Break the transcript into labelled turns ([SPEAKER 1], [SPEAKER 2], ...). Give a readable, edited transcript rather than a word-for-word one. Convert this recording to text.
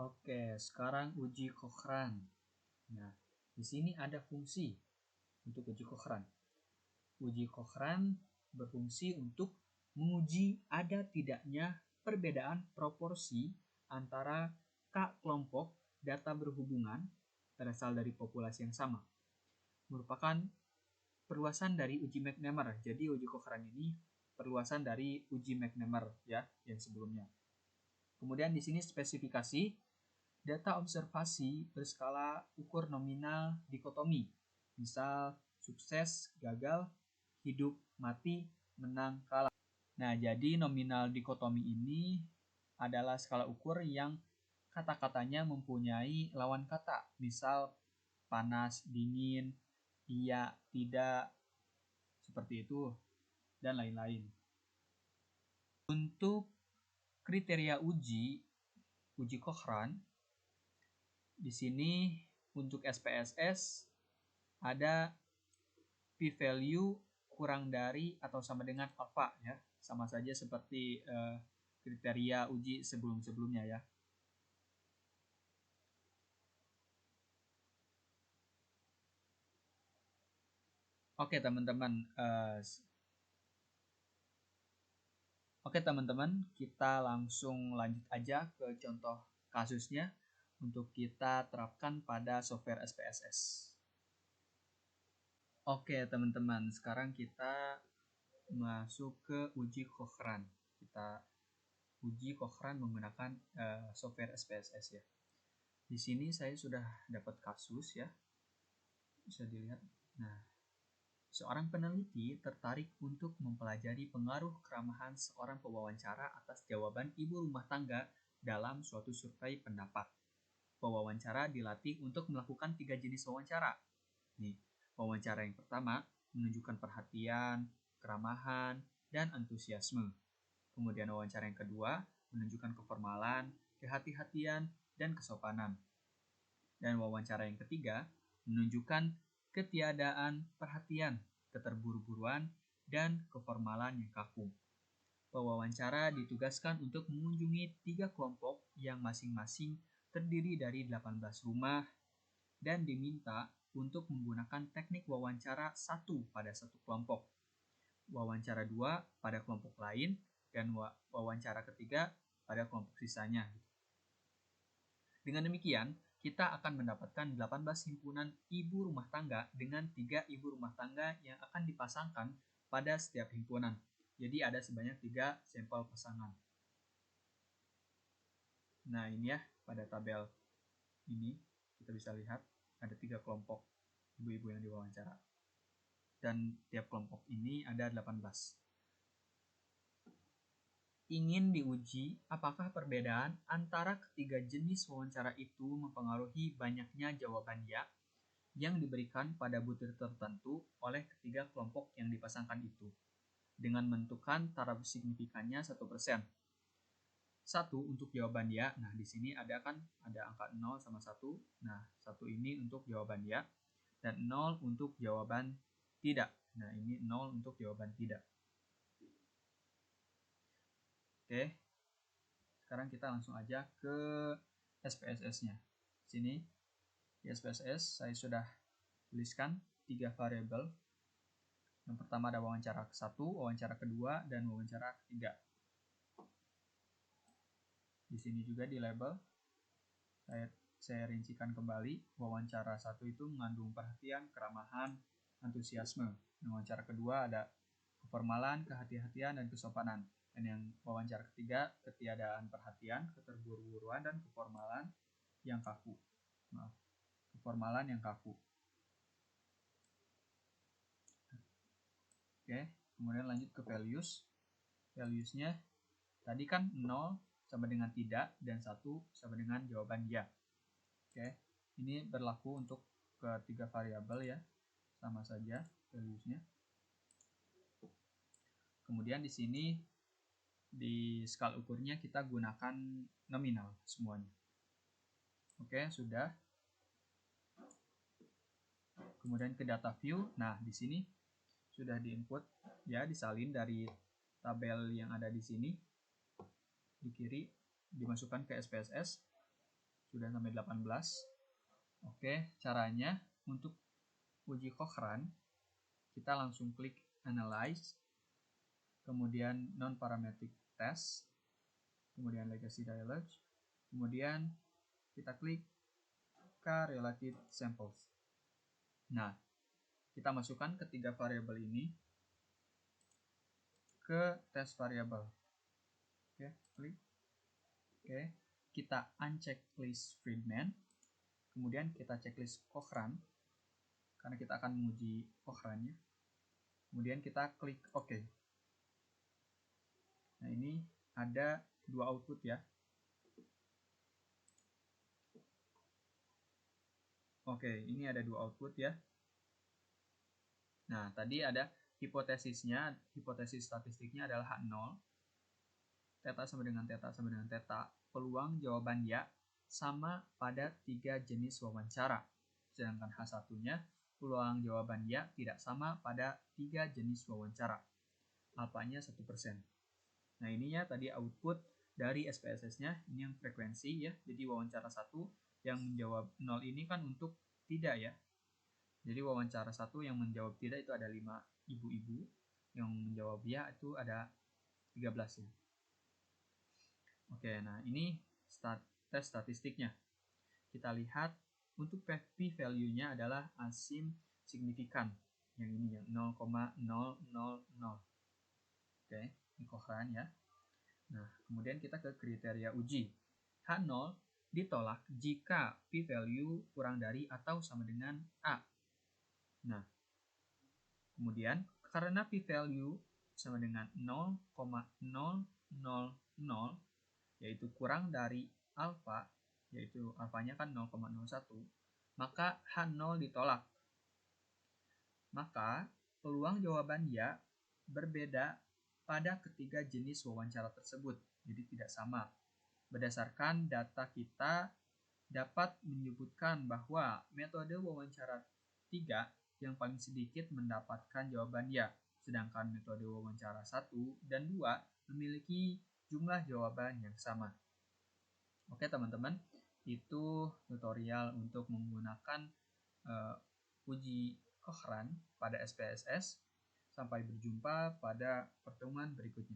[SPEAKER 1] Oke, sekarang uji Cochrane. Nah, di sini ada fungsi untuk uji Cochrane. Uji Cochrane berfungsi untuk menguji ada tidaknya perbedaan proporsi antara K kelompok data berhubungan berasal dari populasi yang sama. Merupakan perluasan dari uji McNamara. Jadi uji Cochrane ini perluasan dari uji McNamara ya yang sebelumnya. Kemudian di sini spesifikasi data observasi berskala ukur nominal dikotomi. Misal sukses, gagal, hidup, mati, menang, kalah. Nah, jadi nominal dikotomi ini adalah skala ukur yang kata-katanya mempunyai lawan kata. Misal panas, dingin, iya, tidak, seperti itu, dan lain-lain. Untuk kriteria uji Cochrane, di sini untuk SPSS ada p-value kurang dari atau sama dengan alpha ya, sama saja seperti kriteria uji sebelum-sebelumnya ya. Oke teman-teman, kita langsung lanjut aja ke contoh kasusnya untuk kita terapkan pada software SPSS. Oke teman-teman, sekarang kita masuk ke uji Cochrane. Kita uji Cochrane menggunakan software SPSS ya. Di sini saya sudah dapat kasus ya, bisa dilihat. Nah, seorang peneliti tertarik untuk mempelajari pengaruh keramahan seorang pewawancara atas jawaban ibu rumah tangga dalam suatu survei pendapat. Pewawancara dilatih untuk melakukan 3 jenis wawancara. Nih, wawancara yang pertama menunjukkan perhatian, keramahan, dan antusiasme. Kemudian wawancara yang kedua menunjukkan keformalan, kehati-hatian, dan kesopanan. Dan wawancara yang ketiga menunjukkan ketiadaan perhatian, keterburu-buruan, dan keformalan yang kaku. Pewawancara ditugaskan untuk mengunjungi 3 kelompok yang masing-masing terdiri dari 18 rumah dan diminta untuk menggunakan teknik wawancara 1 pada satu kelompok, wawancara 2 pada kelompok lain, dan wawancara ketiga pada kelompok sisanya. Dengan demikian, kita akan mendapatkan 18 himpunan ibu rumah tangga dengan 3 ibu rumah tangga yang akan dipasangkan pada setiap himpunan. Jadi ada sebanyak 3 sampel pasangan. Nah ini ya, pada tabel ini kita bisa lihat ada 3 kelompok ibu-ibu yang diwawancara. Dan tiap kelompok ini ada 18. Ingin diuji apakah perbedaan antara ketiga jenis wawancara itu mempengaruhi banyaknya jawaban ya yang diberikan pada butir tertentu oleh ketiga kelompok yang dipasangkan itu, dengan menentukan taraf signifikannya 1%. 1 untuk jawaban ya. Nah, di sini ada angka 0 sama 1. Nah, 1 ini untuk jawaban ya dan 0 untuk jawaban tidak. Nah, ini 0 untuk jawaban tidak. Oke. Sekarang kita langsung aja ke SPSS-nya. Sini di SPSS saya sudah tuliskan 3 variabel. Yang pertama ada wawancara ke-1, wawancara kedua, dan wawancara ketiga. Di sini juga di label saya rincikan kembali. Wawancara 1 itu mengandung perhatian, keramahan, antusiasme. Wawancara kedua ada keformalan, kehati-hatian, dan kesopanan. Dan yang wawancara ketiga, ketiadaan perhatian, keterburu-buruan, dan keformalan yang kaku. Keformalan yang kaku. Oke, kemudian lanjut ke values. Values-nya tadi kan 0 sama dengan tidak dan 1 sama dengan jawaban ya. Oke, ini berlaku untuk ketiga variabel ya, sama saja values-nya. Kemudian di sini di skala ukurnya kita gunakan nominal semuanya. Oke, sudah. Kemudian ke data view. Nah, di sini sudah diinput ya, disalin dari tabel yang ada di sini. Di kiri dimasukkan ke SPSS. Sudah sampai 18. Oke, caranya untuk uji Cochrane, kita langsung klik Analyze, kemudian Non-Parametric Test, kemudian Legacy Dialog, kemudian kita klik K-Related Samples. Nah, kita masukkan ketiga variabel ini ke test variabel. Oke, klik. Oke, kita unchecklist Friedman. Kemudian kita checklist Cochrane, karena kita akan menguji Cochrane-nya. Kemudian kita klik OK. Nah, ini ada dua output ya. Oke, ini ada dua output ya. Nah, tadi ada hipotesisnya, hipotesis statistiknya adalah H0. Theta sama dengan theta sama dengan theta. Peluang jawaban ya sama pada 3 jenis wawancara. Sedangkan H1-nya, peluang jawaban ya tidak sama pada 3 jenis wawancara. Alfanya 1%. Nah, ininya tadi output dari SPSS-nya, ini yang frekuensi ya. Jadi wawancara 1 yang menjawab 0 ini kan untuk tidak ya. Jadi wawancara 1 yang menjawab tidak itu ada 5 ibu-ibu, yang menjawab ya itu ada 13 ya. Oke, nah ini tes statistiknya. Kita lihat untuk p-value-nya adalah asim signifikan. Yang ini yang 0,000. Oke, ini Cochrane ya. Nah, kemudian kita ke kriteria uji. H0 ditolak jika p-value kurang dari atau sama dengan A. Nah, kemudian karena p-value sama dengan 0,000, yaitu kurang dari alfa, yaitu alfanya kan 0,01, maka H0 ditolak. Maka peluang jawaban ya berbeda pada ketiga jenis wawancara tersebut, jadi tidak sama. Berdasarkan data kita dapat menyebutkan bahwa metode wawancara 3 yang paling sedikit mendapatkan jawaban ya, sedangkan metode wawancara 1 dan 2 memiliki jumlah jawaban yang sama. Oke teman-teman, itu tutorial untuk menggunakan uji Cochrane pada SPSS. Sampai berjumpa pada pertemuan berikutnya.